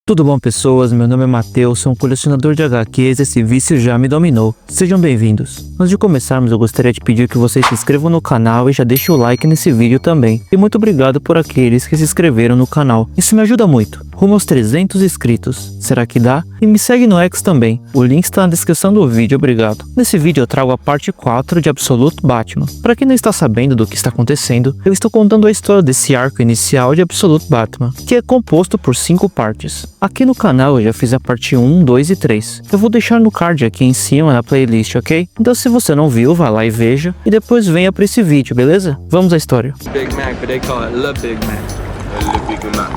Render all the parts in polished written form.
Tudo bom, pessoas? Meu nome é Matheus, sou um colecionador de HQs e esse vício já me dominou. Sejam bem-vindos. Antes de começarmos, eu gostaria de pedir que vocês se inscrevam no canal e já deixem o like nesse vídeo também. E muito obrigado por aqueles que se inscreveram no canal. Isso me ajuda muito. Rumo aos 300 inscritos. Será que dá? E me segue no X também. O link está na descrição do vídeo, obrigado. Nesse vídeo eu trago a parte 4 de Absolute Batman. Para quem não está sabendo do que está acontecendo, eu estou contando a história desse arco inicial de Absolute Batman, que é composto por 5 partes. Aqui no canal eu já fiz a parte 1, 2 e 3. Eu vou deixar no card aqui em cima na playlist, ok? Então se você não viu, vá lá e veja, e depois venha para esse vídeo, beleza? Vamos à história. Big Mac, but they call it Le Big Mac. Le Big Mac.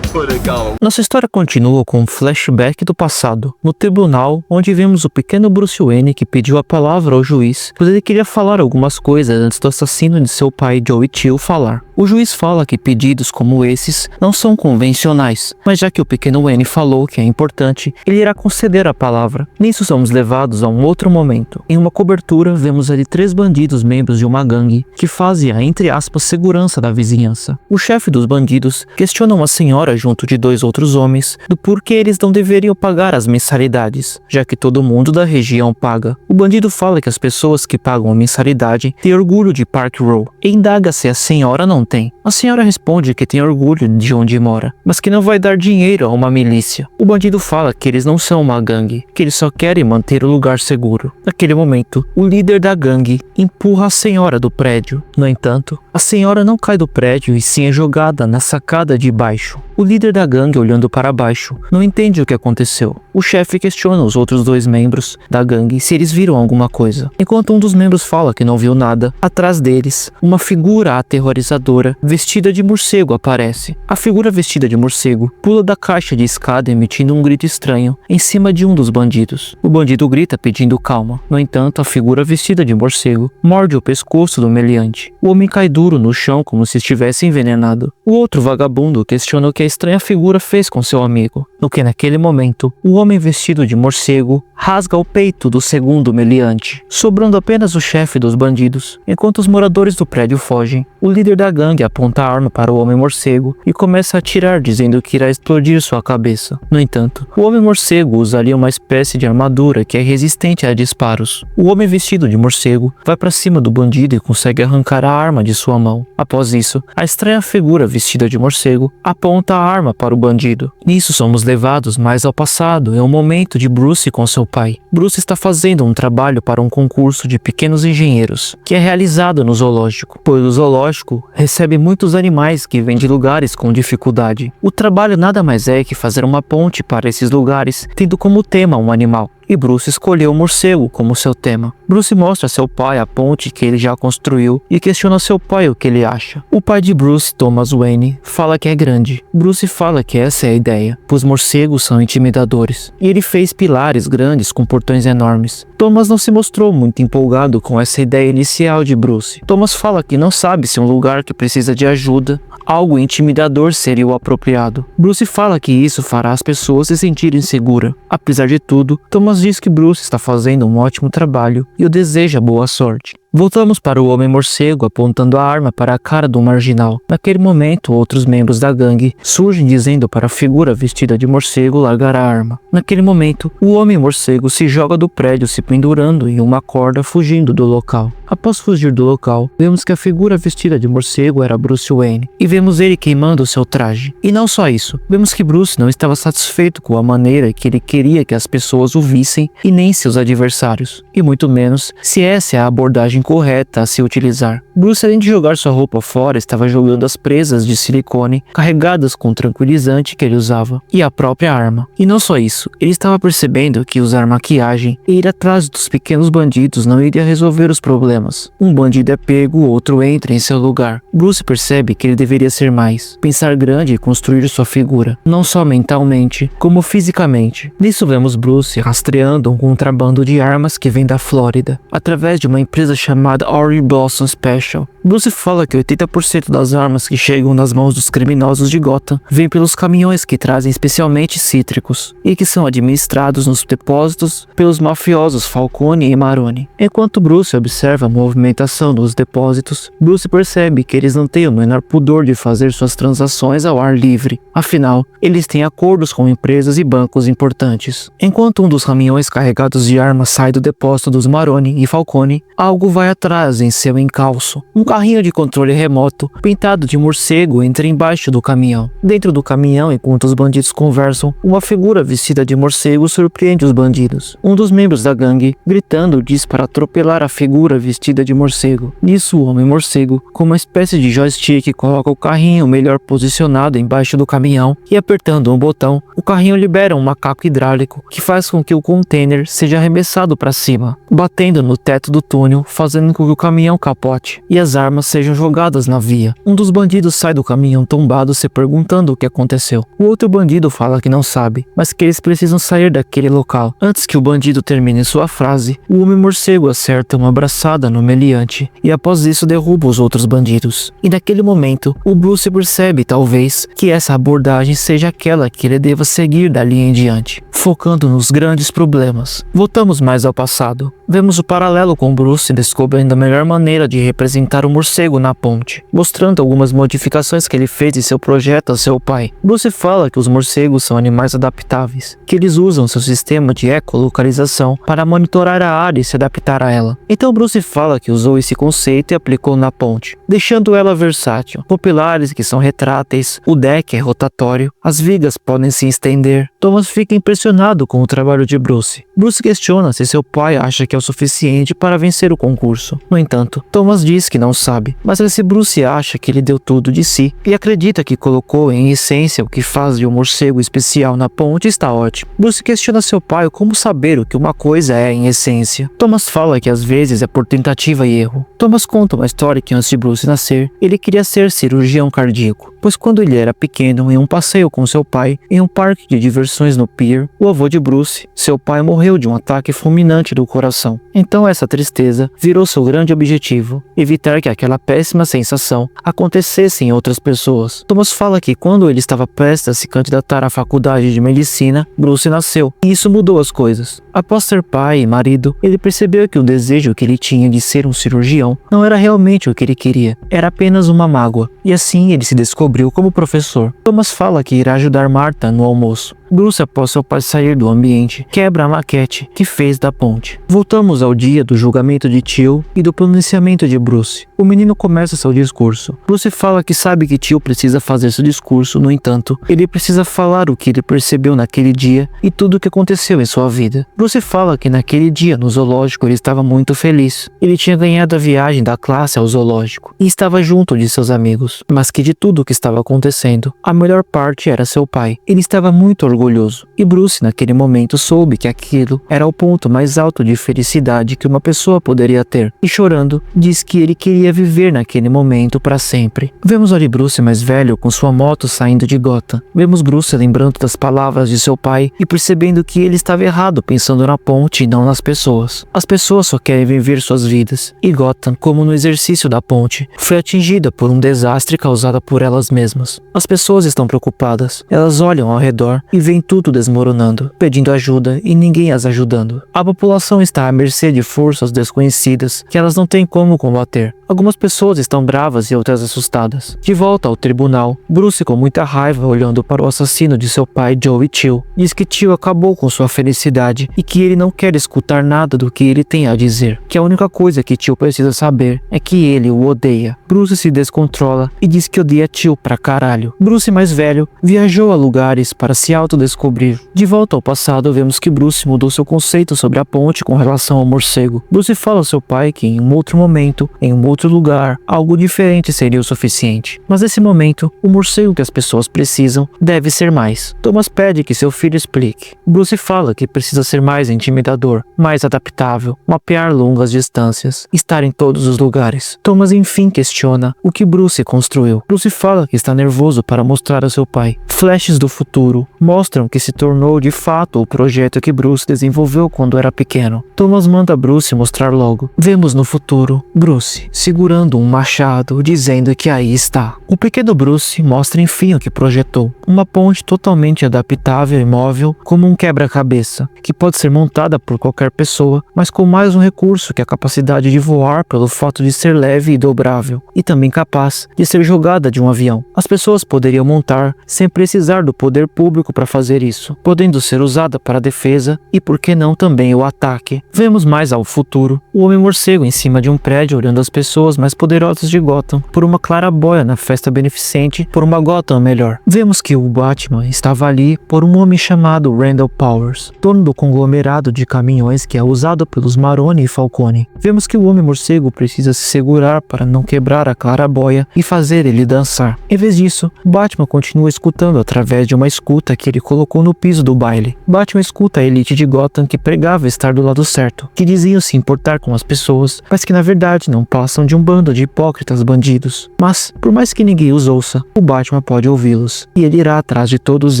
What they call? Nossa história continua com um flashback do passado, no tribunal, onde vemos o pequeno Bruce Wayne que pediu a palavra ao juiz, pois ele queria falar algumas coisas antes do assassino de seu pai Joey Chill falar. O juiz fala que pedidos como esses não são convencionais, mas já que o pequeno Wayne falou que é importante, ele irá conceder a palavra. Nisso somos levados a um outro momento. Em uma cobertura, vemos ali 3 bandidos membros de uma gangue que fazem a, entre aspas, segurança da vizinhança. O chefe dos bandidos questiona uma senhora junto de 2 outros homens do porquê eles não deveriam pagar as mensalidades, já que todo mundo da região paga. O bandido fala que as pessoas que pagam a mensalidade têm orgulho de Park Row e indaga se a senhora não tem. A senhora responde que tem orgulho de onde mora, mas que não vai dar dinheiro a uma milícia. O bandido fala que eles não são uma gangue, que eles só querem manter o lugar seguro. Naquele momento, o líder da gangue empurra a senhora do prédio. No entanto, a senhora não cai do prédio e sim é jogada na sacada de baixo. O líder da gangue, olhando para baixo, não entende o que aconteceu. O chefe questiona os outros 2 membros da gangue se eles viram alguma coisa. Enquanto um dos membros fala que não viu nada, atrás deles, uma figura aterrorizadora vestida de morcego aparece. A figura vestida de morcego pula da caixa de escada emitindo um grito estranho em cima de um dos bandidos. O bandido grita pedindo calma. No entanto, a figura vestida de morcego morde o pescoço do meliante. O homem cai duro no chão como se estivesse envenenado. O outro vagabundo questiona o que a estranha figura fez com seu amigo, no que naquele momento, o homem vestido de morcego rasga o peito do segundo meliante, sobrando apenas o chefe dos bandidos. Enquanto os moradores do prédio fogem, o líder da gangue aponta a arma para o homem morcego e começa a atirar dizendo que irá explodir sua cabeça. No entanto, o homem morcego usa ali uma espécie de armadura que é resistente a disparos. O homem vestido de morcego vai para cima do bandido e consegue arrancar a arma de sua mão. Após isso, a estranha figura vestida de morcego aponta a arma para o bandido. Nisso somos levados mais ao passado, em um momento de Bruce com seu pai. Bruce está fazendo um trabalho para um concurso de pequenos engenheiros, que é realizado no zoológico, pois o zoológico recebe muitos animais que vêm de lugares com dificuldade. O trabalho nada mais é que fazer uma ponte para esses lugares, tendo como tema um animal. E Bruce escolheu o morcego como seu tema. Bruce mostra a seu pai a ponte que ele já construiu e questiona seu pai o que ele acha. O pai de Bruce, Thomas Wayne, fala que é grande. Bruce fala que essa é a ideia, pois morcegos são intimidadores. E ele fez pilares grandes com portões enormes. Thomas não se mostrou muito empolgado com essa ideia inicial de Bruce. Thomas fala que não sabe se um lugar que precisa de ajuda, algo intimidador seria o apropriado. Bruce fala que isso fará as pessoas se sentirem seguras. Apesar de tudo, Thomas diz que Bruce está fazendo um ótimo trabalho e o deseja boa sorte. Voltamos para o homem morcego apontando a arma para a cara do marginal. Naquele momento, outros membros da gangue surgem dizendo para a figura vestida de morcego largar a arma. Naquele momento, o homem morcego se joga do prédio se pendurando em uma corda fugindo do local. Após fugir do local, vemos que a figura vestida de morcego era Bruce Wayne e vemos ele queimando seu traje. E não só isso, vemos que Bruce não estava satisfeito com a maneira que ele queria que as pessoas o vissem e nem seus adversários, e muito menos se essa é a abordagem correta a se utilizar. Bruce, além de jogar sua roupa fora, estava jogando as presas de silicone carregadas com o tranquilizante que ele usava e a própria arma. E não só isso, ele estava percebendo que usar maquiagem e ir atrás dos pequenos bandidos não iria resolver os problemas. Um bandido é pego, outro entra em seu lugar. Bruce percebe que ele deveria ser mais, pensar grande e construir sua figura, não só mentalmente, como fisicamente. Nisso vemos Bruce rastreando um contrabando de armas que vem da Flórida, através de uma empresa chamada Orange Blossom Special Special. Bruce fala que 80% das armas que chegam nas mãos dos criminosos de Gotham vêm pelos caminhões que trazem especialmente cítricos e que são administrados nos depósitos pelos mafiosos Falcone e Maroni. Enquanto Bruce observa a movimentação nos depósitos, Bruce percebe que eles não têm o menor pudor de fazer suas transações ao ar livre. Afinal, eles têm acordos com empresas e bancos importantes. Enquanto um dos caminhões carregados de armas sai do depósito dos Maroni e Falcone, algo vai atrás em seu encalço. Um carrinho de controle remoto, pintado de morcego, entra embaixo do caminhão. Dentro do caminhão, enquanto os bandidos conversam, uma figura vestida de morcego surpreende os bandidos. Um dos membros da gangue, gritando, diz para atropelar a figura vestida de morcego. Nisso, o homem morcego, com uma espécie de joystick, coloca o carrinho melhor posicionado embaixo do caminhão e, apertando um botão, o carrinho libera um macaco hidráulico que faz com que o container seja arremessado para cima, batendo no teto do túnel, fazendo com que o caminhão capote e as armas sejam jogadas na via. Um dos bandidos sai do caminhão tombado se perguntando o que aconteceu. O outro bandido fala que não sabe, mas que eles precisam sair daquele local. Antes que o bandido termine sua frase, o homem morcego acerta uma abraçada no meliante e após isso derruba os outros bandidos. E naquele momento, o Bruce percebe, talvez, que essa abordagem seja aquela que ele deva seguir dali em diante, focando nos grandes problemas. Voltamos mais ao passado. Vemos o paralelo com Bruce descobrindo a melhor maneira de representar o morcego na ponte, mostrando algumas modificações que ele fez em seu projeto a seu pai. Bruce fala que os morcegos são animais adaptáveis, que eles usam seu sistema de ecolocalização para monitorar a área e se adaptar a ela. Então Bruce fala que usou esse conceito e aplicou na ponte, deixando ela versátil, com pilares que são retráteis, o deck é rotatório, as vigas podem se estender. Thomas fica impressionado com o trabalho de Bruce. Bruce questiona se seu pai acha que é o suficiente para vencer o concurso. No entanto, Thomas diz que não sabe, mas se Bruce acha que ele deu tudo de si e acredita que colocou em essência o que faz de um morcego especial na ponte, está ótimo. Bruce questiona seu pai como saber o que uma coisa é em essência. Thomas fala que às vezes é por tentativa e erro. Thomas conta uma história que antes de Bruce nascer, ele queria ser cirurgião cardíaco, pois quando ele era pequeno, em um passeio com seu pai, em um parque de diversões no pier, o avô de Bruce, seu pai, morreu de um ataque fulminante do coração. Então essa tristeza virou seu grande objetivo, evitar que aquela péssima sensação acontecesse em outras pessoas. Thomas fala que quando ele estava prestes a se candidatar à faculdade de medicina, Bruce nasceu, e isso mudou as coisas. Após ser pai e marido, ele percebeu que o desejo que ele tinha de ser um cirurgião não era realmente o que ele queria, era apenas uma mágoa, e assim ele se descobriu como professor. Thomas fala que irá ajudar Martha no almoço. Bruce, após seu pai sair do ambiente, quebra a maquete que fez da ponte. Voltamos ao dia do julgamento de Tio e do pronunciamento de Bruce. O menino começa seu discurso. Bruce fala que sabe que Tio precisa fazer seu discurso, no entanto, ele precisa falar o que ele percebeu naquele dia e tudo o que aconteceu em sua vida. Bruce fala que naquele dia no zoológico ele estava muito feliz. Ele tinha ganhado a viagem da classe ao zoológico e estava junto de seus amigos, mas que de tudo o que estava acontecendo, a melhor parte era seu pai. Ele estava muito orgulhoso e Bruce naquele momento soube que aquilo era o ponto mais alto de felicidade que uma pessoa poderia ter e chorando, diz que ele queria viver naquele momento para sempre. Vemos ali Bruce mais velho com sua moto saindo de Gotham. Vemos Bruce lembrando das palavras de seu pai e percebendo que ele estava errado pensando na ponte e não nas pessoas. As pessoas só querem viver suas vidas e Gotham, como no exercício da ponte, foi atingida por um desastre causado por elas mesmas. As pessoas estão preocupadas, elas olham ao redor e veem tudo desmoronando, pedindo ajuda e ninguém as ajudando. A população está à mercê de forças desconhecidas que elas não têm como combater. Algumas pessoas estão bravas e outras assustadas. De volta ao tribunal, Bruce, com muita raiva olhando para o assassino de seu pai, Joe Chill, diz que Chill acabou com sua felicidade e que ele não quer escutar nada do que ele tem a dizer, que a única coisa que Chill precisa saber é que ele o odeia. Bruce se descontrola e diz que odeia Chill pra caralho. Bruce, mais velho, viajou a lugares para se autodescobrir. De volta ao passado, vemos que Bruce mudou seu conceito sobre a ponte com relação ao morcego. Bruce fala ao seu pai que em um outro momento, em um outro lugar, algo diferente seria o suficiente. Mas nesse momento, o morcego que as pessoas precisam deve ser mais. Thomas pede que seu filho explique. Bruce fala que precisa ser mais intimidador, mais adaptável, mapear longas distâncias, estar em todos os lugares. Thomas enfim questiona o que Bruce construiu. Bruce fala que está nervoso para mostrar a seu pai. Flashes do futuro mostram mostram que se tornou de fato o projeto que Bruce desenvolveu quando era pequeno. Thomas manda Bruce mostrar logo. Vemos no futuro Bruce segurando um machado, dizendo que aí está. O pequeno Bruce mostra enfim o que projetou. Uma ponte totalmente adaptável e móvel, como um quebra-cabeça, que pode ser montada por qualquer pessoa, mas com mais um recurso que é a capacidade de voar pelo fato de ser leve e dobrável, e também capaz de ser jogada de um avião. As pessoas poderiam montar sem precisar do poder público para fazer isso, podendo ser usada para a defesa e, por que não, também o ataque. Vemos mais ao futuro o Homem-Morcego em cima de um prédio olhando as pessoas mais poderosas de Gotham por uma claraboia na festa beneficente por uma Gotham melhor. Vemos que o Batman estava ali por um homem chamado Randall Powers, dono do conglomerado de caminhões que é usado pelos Maroni e Falcone. Vemos que o Homem-Morcego precisa se segurar para não quebrar a claraboia e fazer ele dançar. Em vez disso, Batman continua escutando através de uma escuta que ele colocou no piso do baile. Batman escuta a elite de Gotham que pregava estar do lado certo, que diziam se importar com as pessoas, mas que na verdade não passam de um bando de hipócritas bandidos. Mas, por mais que ninguém os ouça, o Batman pode ouvi-los, e ele irá atrás de todos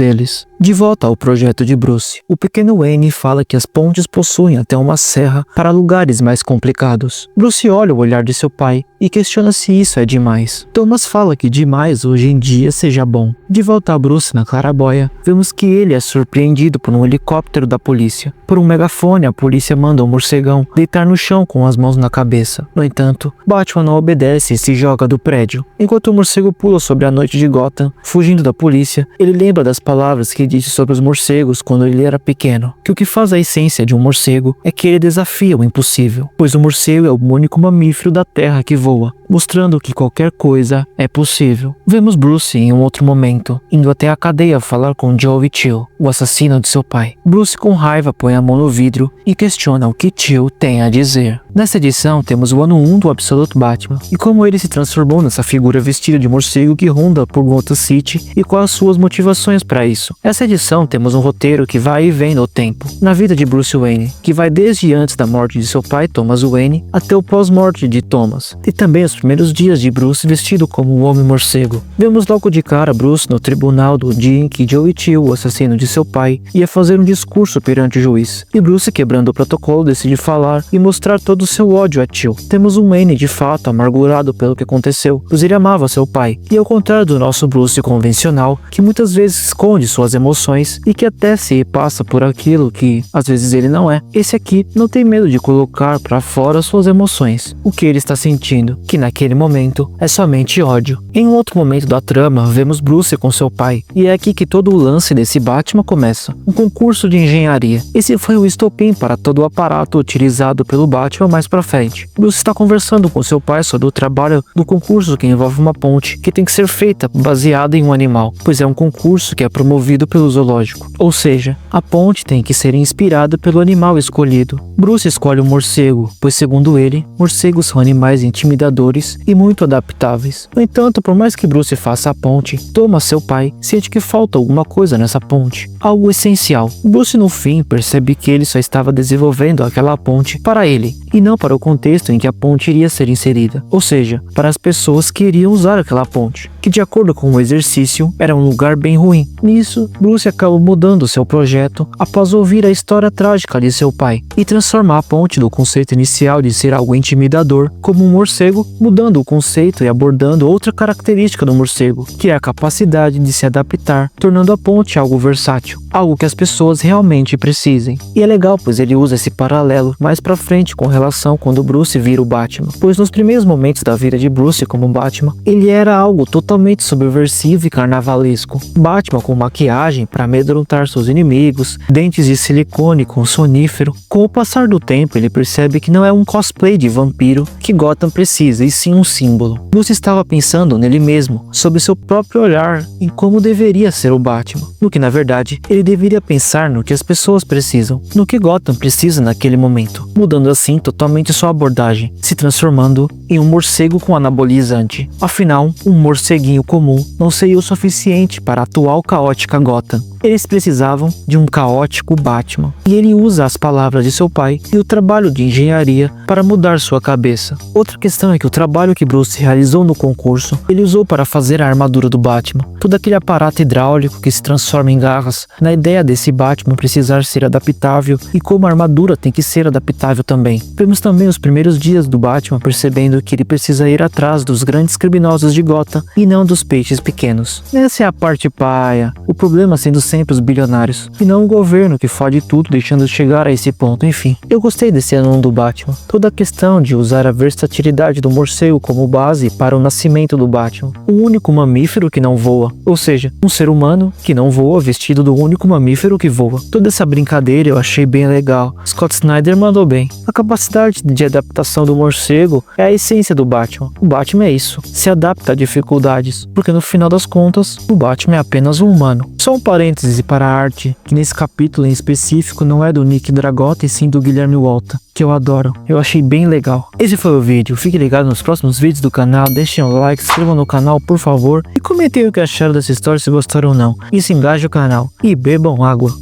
eles. De volta ao projeto de Bruce, o pequeno Wayne fala que as pontes possuem até uma serra para lugares mais complicados. Bruce olha o olhar de seu pai e questiona se isso é demais. Thomas fala que demais hoje em dia seja bom. De volta a Bruce na claraboia, vemos que ele é surpreendido por um helicóptero da polícia. Por um megafone, a polícia manda o morcegão deitar no chão com as mãos na cabeça. No entanto, Batman não obedece e se joga do prédio. Enquanto o morcego pula sobre a noite de Gotham, fugindo da polícia, ele lembra das palavras que disse sobre os morcegos quando ele era pequeno, que o que faz a essência de um morcego é que ele desafia o impossível, pois o morcego é o único mamífero da Terra que voa, mostrando que qualquer coisa é possível. Vemos Bruce em um outro momento, indo até a cadeia falar com Joe Chill, o assassino de seu pai. Bruce com raiva põe a mão no vidro e questiona o que Chill tem a dizer. Nessa edição temos o ano 1 do Absolute Batman, e como ele se transformou nessa figura vestida de morcego que ronda por Gotham City e quais suas motivações para isso. Nessa edição temos um roteiro que vai e vem no tempo, na vida de Bruce Wayne, que vai desde antes da morte de seu pai, Thomas Wayne, até o pós-morte de Thomas, e também os primeiros dias de Bruce vestido como o Homem-Morcego. Vemos logo de cara Bruce no tribunal do dia em que Joe Chill, o assassino de seu pai, ia fazer um discurso perante o juiz, e Bruce, quebrando o protocolo, decide falar e mostrar todo o seu ódio a Chill. Temos um Wayne de fato amargurado pelo que aconteceu, pois ele amava seu pai, e ao contrário do nosso Bruce convencional, que muitas vezes esconde suas emoções e que até se passa por aquilo que às vezes ele não é, esse aqui não tem medo de colocar para fora suas emoções, o que ele está sentindo, que naquele momento é somente ódio. Em um outro momento da trama, vemos Bruce com seu pai, e é aqui que todo o lance desse Batman começa, um concurso de engenharia. Esse foi o estopim para todo o aparato utilizado pelo Batman mais pra frente. Bruce está conversando com seu pai sobre o trabalho do concurso que envolve uma ponte que tem que ser feita baseada em um animal, pois é um concurso que é promovido pelo zoológico, ou seja, a ponte tem que ser inspirada pelo animal escolhido. Bruce escolhe o morcego, pois segundo ele, morcegos são animais intimidadores e muito adaptáveis. No entanto, por mais que Bruce faça a ponte, Thomas, seu pai, sente que falta alguma coisa nessa ponte, algo essencial. Bruce no fim percebe que ele só estava desenvolvendo aquela ponte para ele, e não para o contexto em que a ponte iria ser inserida, ou seja, para as pessoas que iriam usar aquela ponte, que de acordo com o exercício, era um lugar bem ruim. Nisso, Bruce acaba mudando seu projeto após ouvir a história trágica de seu pai, e transformar a ponte do conceito inicial de ser algo intimidador como um morcego, mudando o conceito e abordando outra característica do morcego, que é a capacidade de se adaptar, tornando a ponte algo versátil, algo que as pessoas realmente precisem. E é legal, pois ele usa esse paralelo mais pra frente com relação quando Bruce vira o Batman, pois nos primeiros momentos da vida de Bruce como Batman, ele era algo totalmente subversivo e carnavalesco. Batman com maquiagem para amedrontar seus inimigos, dentes de silicone com sonífero. Com o passar do tempo, ele percebe que não é um cosplay de vampiro que Gotham precisa, e sim um símbolo. Bruce estava pensando nele mesmo, sobre seu próprio olhar e como deveria ser o Batman, no que na verdade ele deveria pensar no que as pessoas precisam, no que Gotham precisa naquele momento, mudando assim totalmente sua abordagem, se transformando em um morcego com anabolizante. Afinal, um morceguinho comum não seria o suficiente para a atual caótica Gotham. Eles precisavam de um caótico Batman, e ele usa as palavras de seu pai e o trabalho de engenharia para mudar sua cabeça. Outra questão é que o trabalho trabalho que Bruce realizou no concurso, ele usou para fazer a armadura do Batman. Todo aquele aparato hidráulico que se transforma em garras, na ideia desse Batman precisar ser adaptável e como a armadura tem que ser adaptável também. Vemos também os primeiros dias do Batman percebendo que ele precisa ir atrás dos grandes criminosos de Gotham e não dos peixes pequenos. Essa é a parte paia, o problema sendo sempre os bilionários, e não o governo que fode tudo deixando de chegar a esse ponto. Enfim, eu gostei desse ano 1 do Batman. Toda a questão de usar a versatilidade do morcego como base para o nascimento do Batman. O único mamífero que não voa, ou seja, um ser humano que não voa vestido do único mamífero que voa. Toda essa brincadeira eu achei bem legal. Scott Snyder mandou bem. A capacidade de adaptação do morcego é a essência do Batman. O Batman é isso, se adapta a dificuldades, porque no final das contas, o Batman é apenas um humano. Só um parêntese para a arte, que nesse capítulo em específico não é do Nick Dragotta e sim do Guilherme Walta, que eu adoro. Eu achei bem legal. Esse foi o vídeo. Fique ligado nos próximos vídeos do canal, deixem um like, se inscrevam no canal por favor e comentem o que acharam dessa história, se gostaram ou não. Isso engaja o canal. E bebam água.